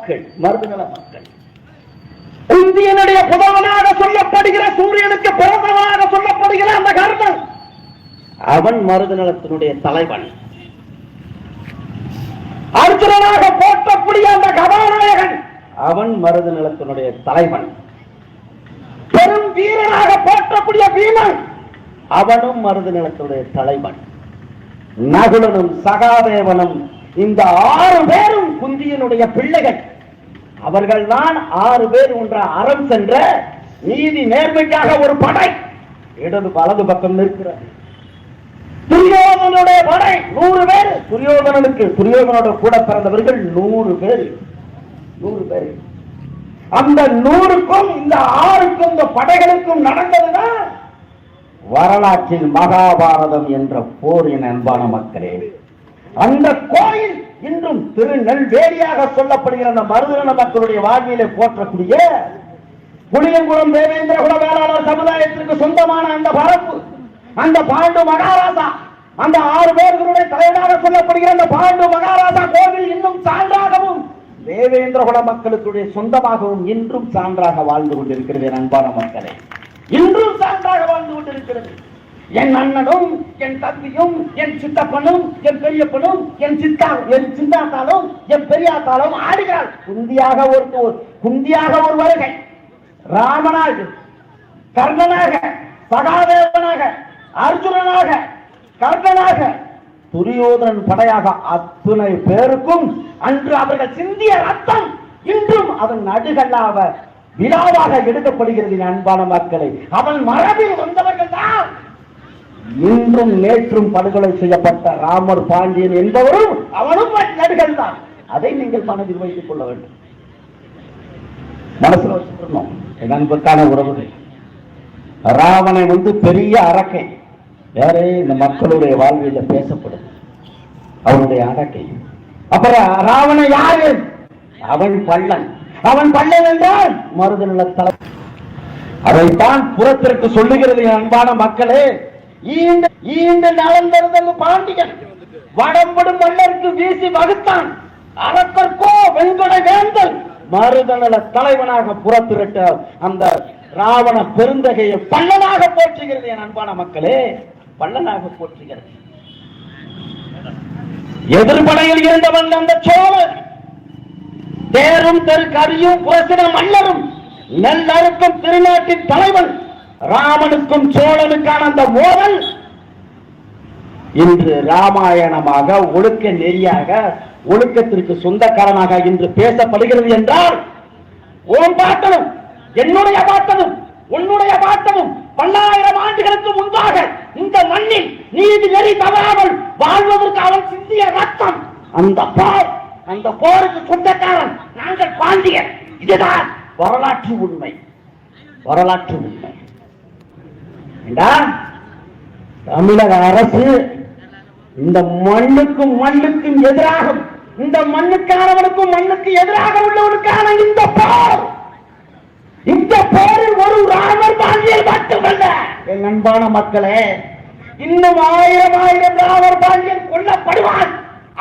மக்கள், மருதுநல மக்கள். இந்தியனுடைய புதவனாக சொல்லப்படுகிற, சூரியனுக்கு பிறந்தவனாக சொல்லப்படுகிற அந்த கர்ணன், அவன் மருதுநலத்தினுடைய தலைவன். அர்ஜுனனாக போற்றக்கூடிய அந்த கதாநாயகன், அவன் மருதுநலத்தினுடைய தலைவன். பெரும் வீரனாக போற்றக்கூடிய பீமன், அவனும் மருதுநலத்தினுடைய தலைவன். நகுலனும் சகாதேவனும், இந்த 6 பேரும் குந்தியினுடைய பிள்ளைகள். அவர்கள் தான் 6 பேர் ஒன்ற அறம் சென்ற நீதி நேர்மைக்காக ஒரு படை இடது வலது பக்கம் நிற்கிறார். துரியோதனுடைய படை 100 பேர். துரியோதனோட கூட பிறந்தவர்கள் 100 பேர். 100 பேர். அந்த 100க்கும் இந்த 6க்கும் இந்த படைகளுக்கும் நடந்ததுதான் வரலாற்றில் மகாபாரதம் என்ற போர். என் அன்பான மக்களே, அந்த கோயில் இன்றும் திருநெல்வேலியாக சொல்லப்படுகிற அந்த மருதுநல மக்களுடைய வாழ்விலே போற்றக்கூடிய புளியங்குளம் தேவேந்திர குல வேளாளர் சமுதாயத்திற்கு சொந்தமான அந்த பரப்பு, அந்த பாண்டு மகாராஜா, அந்த 6 பேர்களுடைய தலைவராக சொல்லப்படுகிற அந்த பாண்டு மகாராஜா கோவில் இன்னும் சான்றாகவும் தேவேந்திர குல மக்களுடைய சொந்தமாகவும் இன்றும் சான்றாக வாழ்ந்து கொண்டிருக்கிறது. அன்பான மக்களே, இன்றும் சான்றாக வாழ்ந்து கொண்டிருக்கிறது. என் அண்ணனும் என் தம்பியும் என் சித்தப்பனும் என் பெரியப்பனும் என் சித்தாத்தாலும் என் பெரியாத்தாலும் ஆடுகிறாள். குந்தியாக ஒரு வருகை, ராமனாக, கர்ணனாக, சகாதேவனாக, அர்ஜுனனாக, கர்ணனாக, துரியோதனன் படையாக அத்துணை பேருக்கும் அன்று அவர்கள் சிந்திய ரத்தம் இன்றும் அவன் நடுகல்லாக விழாவாக எடுக்கப்படுகிறது. அன்பான மக்களை, அவன் மரபில் வந்தவர்கள் தான் இன்றும் நேற்றும் படுகொலை செய்யப்பட்ட ராமர் பாண்டியன் என்பவரும் அவனும் நடுகள் தான். அதை நீங்கள் மனதில் வைத்துக் கொள்ள வேண்டும், மனசில் வச்சுக்கணும். அன்புக்கான உறவுகள், ராவணை பெரிய அரக்கை. யாரே இந்த மக்களுடைய வாழ்வில் பேசப்படும் அவனுடைய அரக்கை. அப்புறம் ராவணன் யாரு? அவன் பள்ளன். அவன் பள்ளன் என்றால் மருதுநல தலை. அதைத்தான் புறத்திற்கு சொல்லுகிறது. அன்பான மக்களே, ஈண்டு நலந்தருதல் பாண்டியன் வடம்படும் மல்லருக்கு வீசி வகுத்தான், அரக்கற்கோ வெண்கொடை வேந்தல் மருதுநல தலைவனாக புறத்திருட்ட அந்த ராவண பெருந்தகையை பள்ளனாக போற்றுகிறது. என் அன்பான மக்களே, பள்ளனாக போற்றுகிறது. எதிர்படையில் இருந்தவன் அந்த சோழன், தேரும் தெருக்கரியும் புரசின மன்னரும் நெல்லறுக்கும் திருநாட்டின் தலைவன், ராமனுக்கும் சோழனுக்கான அந்த மோதல் இன்று ராமாயணமாக, ஒழுக்க நெறியாக, ஒழுக்கத்திற்கு சொந்தக்காரனாக இன்று பேசப்படுகிறது என்றால், உன் பாட்டனும் என்னுடைய பாட்டனும் உன்னுடைய பாட்டனும் 1000 ஆண்டுகளுக்கு முன்பாக இந்த மண்ணில் நீதி நெறி தவறாமல் வாழ்வதற்கு அவன் சிந்திய ரத்தம், அந்த போருக்கு சொந்தக்காரன் நாங்கள் பாண்டியர். இதுதான் வரலாற்று உண்மை. வரலாற்று உண்மை. தமிழக அரசு இந்த மண்ணுக்கும் எதிராக, இந்த மண்ணுக்கானவனுக்கும் மண்ணுக்கு எதிராக உள்ளவனுக்கான இந்த போரில் ஒரு ராமர் பாண்டியர் மட்டுமல்ல. என் அன்பான மக்களே, இன்னும் 1000 ராமர் பாண்டியன் கொல்லப்படுவான்.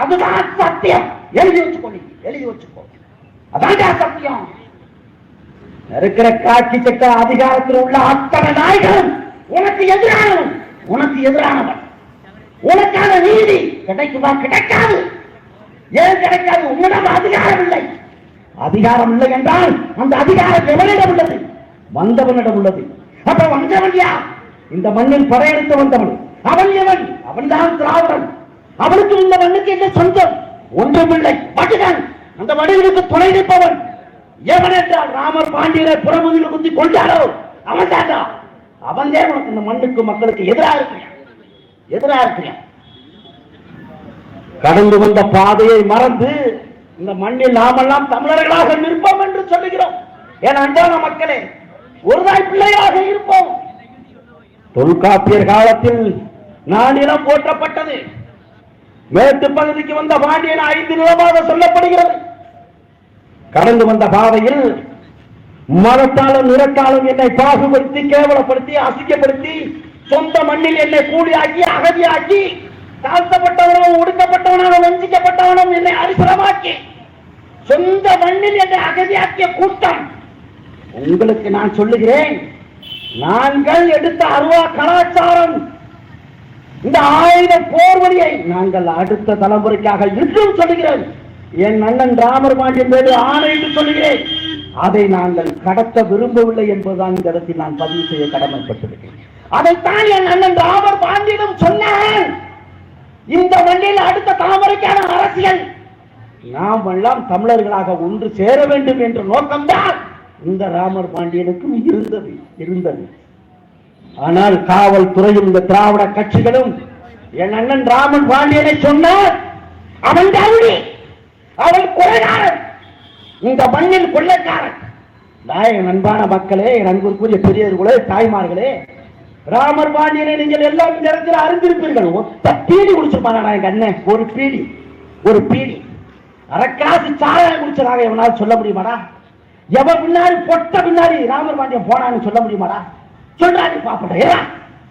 அதுதான் சத்தியம். எழுதி வச்சுக்கோ. அதான் சத்தியம். இருக்கிற காட்சி சட்ட அதிகாரத்தில் உள்ள அத்தனை நாய்களும் உனக்கு எதிரானவன். உனக்கான நீதி கிடைக்குமா? கிடைக்காது. ஏன் கிடைக்காது? உன்னிடம் அதிகாரம் இல்லை. அதிகாரம் இல்லை என்றால் அந்த அதிகாரம் எவனிடம் உள்ளது? வந்தவனிடம் உள்ளது. அப்ப வந்தவன் யார்? இந்த மண்ணில் படையெடுத்து வந்தவன். அவன் எவன்? அவன் தான் திராவிடன். அவனுக்கு இந்த மண்ணுக்கு என்ன சொந்தம்? ஒன்றுமில்லை. வடிவன். அந்த வடிவனுக்கு துணை நிற்பவன் எவன் என்றால் ராமர் பாண்டியரை புறமுதில் குத்தி கொண்டாரோ அவன் தாண்டா. அவன் தான் உனக்கு இந்த மண்ணுக்கு மக்களுக்கு எதிராக இருக்கிறான். கடந்து வந்த பாதையை மறந்து இந்த மண்ணில் நாமெல்லாம் தமிழர்களாக நிற்போம் என்று சொல்லுகிறோம். என் அன்பான மக்களே, ஒருதாய் பிள்ளையாக இருப்போம். தொல்காப்பியர் காலத்தில் நானிலம் போற்றப்பட்டது. மேற்கு பகுதிக்கு வந்த பாண்டியன் 5 நிலமாக சொல்லப்படுகிறது. கடந்து வந்த பாதையில் மதத்தாலும் நிறத்தாலும் என்னை பாகுபடுத்தி, கேவலப்படுத்தி, அசிங்கப்படுத்தி, சொந்த மண்ணில் என்னை கூலியாக்கி, அகதியாக்கி, தாழ்த்தப்பட்டவனும், ஒடுக்கப்பட்டவனும், வஞ்சிக்கப்பட்டவனும் என்னை அரிசனமாக்கி சொந்த மண்ணில் என்னை அகதியாக்கிய கூட்டம். உங்களுக்கு நான் சொல்லுகிறேன், நாங்கள் எடுத்த அருவா கலாச்சாரம், இந்த ஆயுத போர் வழியை நாங்கள் அடுத்த தலைமுறைக்காக இன்றும் சொல்லுகிறேன். என் அண்ணன் ராமர் பாண்டியன் மீது ஆணையிட்டு சொல்லுகிறேன், அதை நாங்கள் கடத்த விரும்பவில்லை என்பதுதான் இந்த இடத்தில் நான் பதிவு செய்ய கடமைப்பட்டிருக்கிறேன். அதைத்தான் என் அண்ணன் ராமர் பாண்டியனும் சொன்னான். இந்த மண்ணில் அடுத்த தலைமுறைக்கான அரசியல் நாம் எல்லாம் தமிழர்களாக ஒன்று சேர வேண்டும் என்ற நோக்கம்தான் இந்த ராமர் பாண்டியனுக்கும் இருந்தது. ஆனால் காவல்துறையும் இந்த திராவிட கட்சிகளும் என் அண்ணன் ராமன் பாண்டியனை சொன்னார், அவன் ரவுடி, அவன் கொலைகாரன், இந்த மண்ணில் கொள்ளைக்காரன். என் அன்பான மக்களே, என் அன்பிற்குரிய பெரியவர்களே, தாய்மார்களே, ராமர் பாண்டியனை நீங்கள் எல்லாம் இந்த இடத்தில் அறிந்திருப்பீர்கள். ஒத்த பீடி குடிச்சிருப்பாங்க எங்க அண்ணன், ஒரு பீடி அரக்காசு சாராயம் குடிச்சதாக எவனால் சொல்ல முடியுமாடா? எவன் பின்னாடி பொட்ட பின்னாடி ராமர் பாண்டியன் போனான்னு சொல்ல முடியுமாடா? சொல்றான் பாப்பா,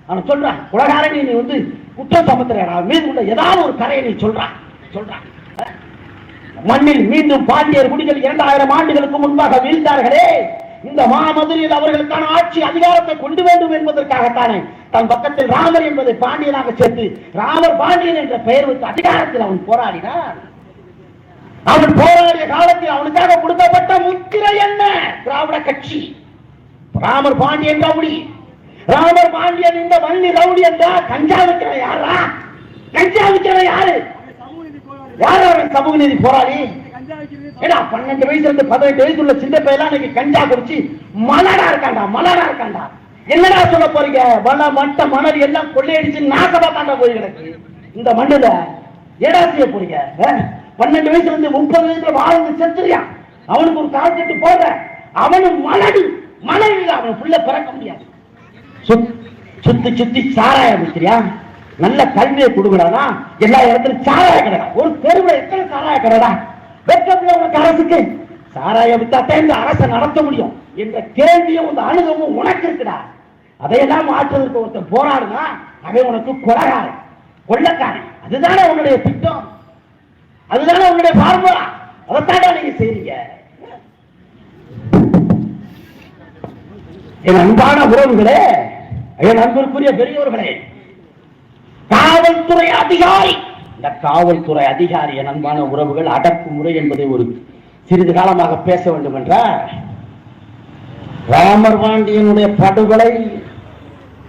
அவன் சொல்றான் உலகாரணி, நீ வந்து குற்றம் சமத்துறா மீது உள்ள ஏதாவது ஒரு கரையை நீ சொல்றான். மண்ணில் மீண்டும் பாண்டியர் குடிகள் 2000 ஆண்டுகளுக்கு முன்பாக வீழ்ந்தார்களே, இந்த மாமதுரையில் அவர்களுக்கான ஆட்சி அதிகாரத்தை கொண்டு வேண்டும் என்பதற்காகத்தானே தன் பக்கத்தில் ராமர் என்பதை பாண்டியனாக சேர்த்து ராமர் பாண்டியன் என்ற பெயர் வைத்து அதிகாரத்தில் அவன் போராடினான். அவன் போராடிய காலத்தில் அவனுக்காக கொடுக்கப்பட்ட முத்திரை என்ன? திராவிட கட்சி. ராமர் பாண்டியன் ரவுடி, ராமர் பாண்டியன் இந்த மண்ணி ரவுடி என்றால் கஞ்சா விற்கிறவன் யாரா? கஞ்சா விற்கிறவன் யாரு? சமூக நீதி போராளி. 12 வயசுல இருந்து 18 வயசு உள்ள சின்ன பையெல்லாம் இன்னைக்கு கஞ்சா குடிச்சு மலடா இருக்காண்டா. என்னடா சொல்ல போறீங்க? மட்ட மணல் எல்லாம் கொள்ளையடிச்சு நாசமா தாண்டா போய் கிடக்கு இந்த மண்ணுல. ஏடா செய்ய போறீங்க? 12 வயசுல இருந்து 30 வயசுல வாழ்ந்து செத்துறியா? அவனுக்கு ஒரு கால்கட்டு போடுற, அவனு மணல் அவன் புள்ள பிறக்க முடியாது. சுத்தி சாராயம் விற்கிறியா? நல்ல கல்வியை கொடுக்கடா. எல்லா இடத்துலயும் சாராய கடை, ஒரு தெருவில் எத்தனை சாராய கடைடா? வெற்றப்பில்லை உனக்கு அரசுக்கு? சாராய வித்தாத்தான் இந்த அரசை நடத்த முடியும் என்ற கேள்வியும் இந்த அணுகமும் உனக்கு இருக்குடா. அதையெல்லாம் மாற்றுவதற்கு ஒருத்தர் போராடுனா அவன் உனக்கு கொள்ளக்காரன். அதுதானே உன்னுடைய திட்டம், அதுதானே உன்னுடைய பார்முலா. அதைத்தாண்டா நீங்க செய்றீங்க. என் அன்பான உறவுகளே, என் அன்பிற்குரிய பெரியவர்களே, காவல்துறை அதிகாரி, இந்த காவல்துறை அதிகாரி என் அன்பான உறவுகள், அடக்குமுறை என்பதை ஒரு சிறிது காலமாக பேச வேண்டும் என்றால், ராமர் பாண்டியனுடைய படுகொலை,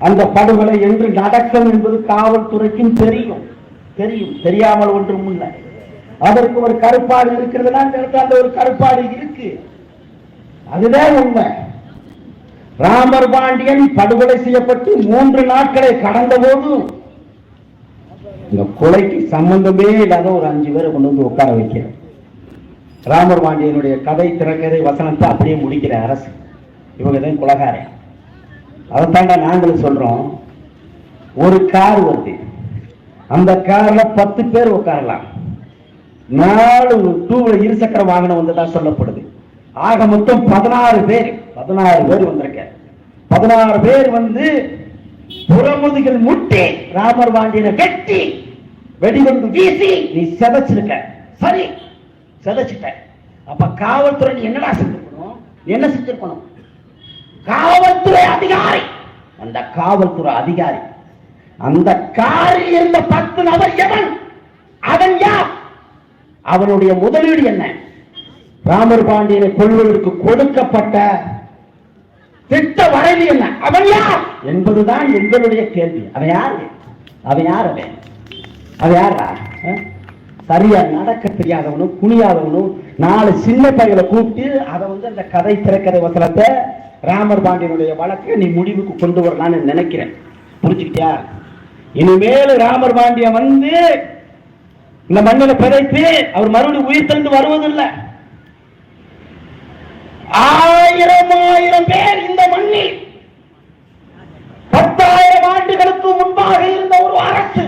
அந்த படுகொலை என்று நடக்கும் என்பது காவல்துறைக்கும் தெரியும். தெரியாமல் ஒன்றும் இல்லை. அதற்கு ஒரு கருப்பாடு இருக்கிறதுனா அந்த ஒரு கருப்பாடு இருக்கு. அதுதான் உண்மை. ராமர் பாண்டியன் படுகொலை செய்யப்பட்டு 3 நாட்களை கடந்த போது இந்த கொலைக்கு சம்பந்தமே இல்லாத ஒரு 5 பேரை கொண்டு வந்து உட்கார வைக்கிறேன். ராமர் பாண்டியனுடைய கதை, திரைக்கதை, வசனத்தை அப்படியே முடிக்கிற அரசு. இவங்க தான் கொலைகாரன். அதைத்தாண்டா நாங்களும் சொல்றோம். ஒரு கார் வருது, அந்த கார்ல 10 பேர் உட்காரலாம். 4 2 இருசக்கர வாகனம் வந்ததா சொல்லப்படுது. ஆக மொத்தம் 16 பேர் வந்திருக்க. 16 பேர் வந்து புறமுதுகில் முட்டி ராமர் பாண்டியனை வெட்டி வெடிகுண்டு வீசி நீ செதைச்சிருக்க. சரி, செதைச்சிட்ட. அப்ப காவல்துறை என்னடா செஞ்சிருக்கணும்? என்ன செஞ்சிருக்கணும்? காவல்துறை அதிகாரி, அந்த காவல்துறை அதிகாரி, அந்த காரில் இருந்த 10 நபர் எவன்? அவன் யார்? அவனுடைய முதலீடு என்ன? ராமர் பாண்டியனை கொள்வதற்கு கொடுக்கப்பட்ட திட்ட வரைவு என்ன? அவன் யார் என்பதுதான் எங்களுடைய கேள்வி. அவன் யாரு? சரியா நடக்க தெரியாதவனும் குனியாதவனும் 4 சின்ன பையனை கூப்பிட்டு அதை வந்து அந்த கதை, திரைக்கதை, வசனத்தை ராமர் பாண்டியனுடைய வழக்கை நீ முடிவுக்கு கொண்டு வரலான்னு நினைக்கிறேன். புரிஞ்சுக்கிட்டியா? இனிமேல் ராமர் பாண்டியன் வந்து இந்த மண்ணில் பிழைத்து அவர் மறுபடியும் உயிர் தந்து வருவதில்லை. 1000 பேர் இந்த மண்ணில் 10,000 ஆண்டுகளுக்கு முன்பாக இருந்த ஒரு அரசு,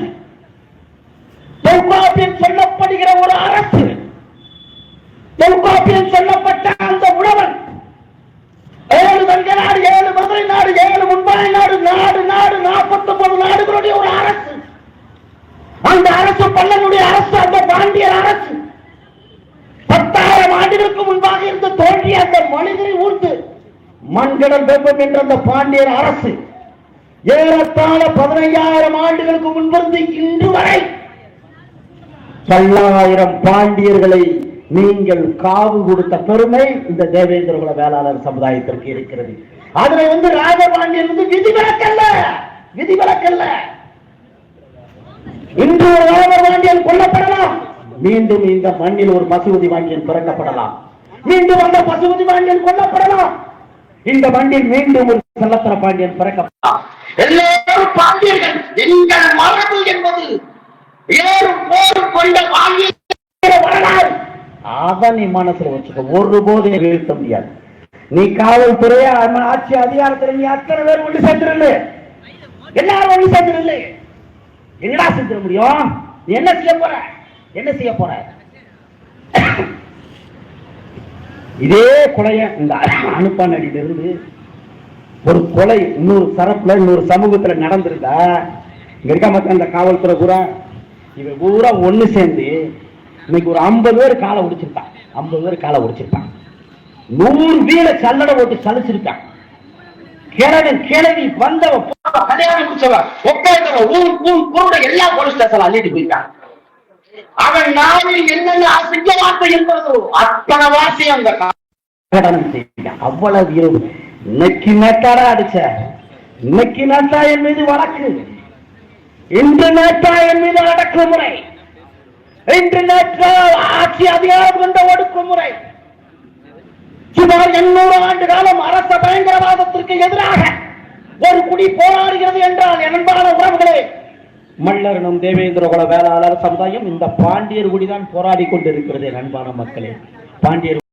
தொல்காப்பியம் சொல்லப்படுகிற ஒரு அரசு, தொல்காப்பியம் சொல்லப்பட்ட அந்த உழவன் 7 தங்க நாடு, 7 மதுரை நாடு, 7 மும்பை நாடு, 49 நாடுகளுடைய ஒரு அரசு. அந்த அரசு பல்லனுடைய அரசு, அந்த பாண்டியர் அரசு 10,000 ஆண்டு இருந்து தோன்றிய அந்த மனிதரை ஊர்ந்து மண்கடல் வெப்பம் என்ற அந்த பாண்டியர் அரசு ஏறத்தாழ 15,000 ஆண்டுகளுக்கு முன்பிருந்து இன்று வரை பல்லாயிரம் பாண்டியர்களை நீங்கள் காவு கொடுத்த பெருமை இந்த தேவேந்திரகுல வேளாளர் சமுதாயத்திற்கு இருக்கிறது. அதுல ராஜபாண்டியன் விதிவிலக்கல்ல, விதிவிலக்கல்ல. இன்று ஒரு ராஜபாண்டியன் கொல்லப்படலாம், மீண்டும் இந்த மண்ணில் ஒரு பசுபதி பாண்டியன் பிறக்கப்படலாம், மீண்டும் அந்த பசுபதி பாண்டியன் கொல்லப்படலாம், இந்த மண்ணில் மீண்டும் ஒரு செல்லத்தர பாண்டியன் பிறக்கப்படலாம். எல்லாரும் பாண்டியர்கள். எங்கள் மரபு என்பது ஏறும் போரும் கொண்ட வரலாறு. அத நீ மனசுல வச்சுக்க, ஒருபோது வீழ்த்த முடியாது. நீ காவல்துறை ஆட்சி அதிகாரத்தில் நீ அத்தனை பேர் ஒன்று சேர்ந்துருல, எல்லாரும் ஒன்று சேர்ந்துருல, என்னடா செஞ்சிட முடியும்? நீ என்ன செய்ய போற? என்ன செய்ய போற? இதே கொலைய இந்த அனுப்பானடியிலிருந்து ஒரு கொலை இன்னொரு தரப்புல இன்னொரு சமூகத்துல நடந்திருந்தா இங்க இருக்க மக்கள் அந்த காவல்துறை பூரா இவ பூரா ஒண்ணு சேர்ந்து இன்னைக்கு ஒரு 50 பேர் காலை உடிச்சிருப்பான், 50 பேர் காலை உடிச்சிருப்பான், 100 வீட சல்லடை போட்டு சலிச்சிருக்கான். கிழவி வந்தவ கல்யாணம் முடிச்சவ ஒப்பந்தவ எல்லா போலீஸ் ஸ்டேஷன் அள்ளிட்டு போயிருக்கான். அவன் நாவில் என்னென்ன அசிங்க வார்த்தை என்பதோ அத்தனை வாசி அந்த கடனம் செய்ய அவ்வளவு இரவு. இன்னைக்கு நேட்டாடா அடிச்ச, இன்னைக்கு நேட்டா என் மீது வழக்கு, இன்று நேட்டா என் மீது அடக்குமுறை, இன்று நேற்றா ஆட்சி அதிகாரம் கொண்ட ஒடுக்குமுறை. சுமார் 800 ஆண்டு காலம் அரச பயங்கரவாதத்திற்கு எதிராக ஒரு குடி போராடுகிறது என்றால் என்பான உறவுகளே, மல்லரனும் தேவேந்திரகுல வேளாளர் சமுதாயம் இந்த பாண்டியர் குடிதான் போராடி கொண்டிருக்கிறது. அன்பான மக்களே, பாண்டியர்